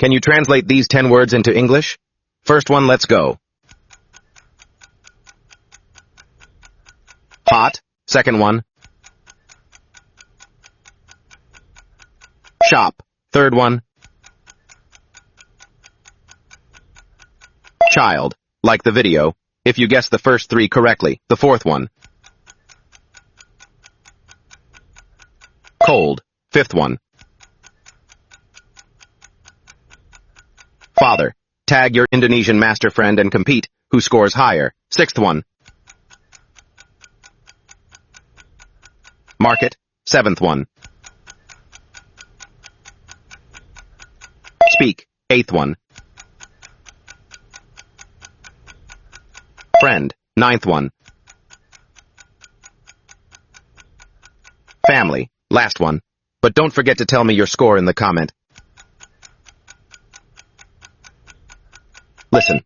Can you translate these 10 words into English? First one, let's go. Hot. Second one. Shop. Third one. Child. Like the video. If you guess the first 3 correctly, the fourth one. Cold. Fifth one. Father. Tag your Indonesian master friend and compete. Who scores higher? Sixth one. Market. Seventh one. Speak. Eighth one. Friend. Ninth one. Family. Last one. But don't forget to tell me your score in the comment. Listen.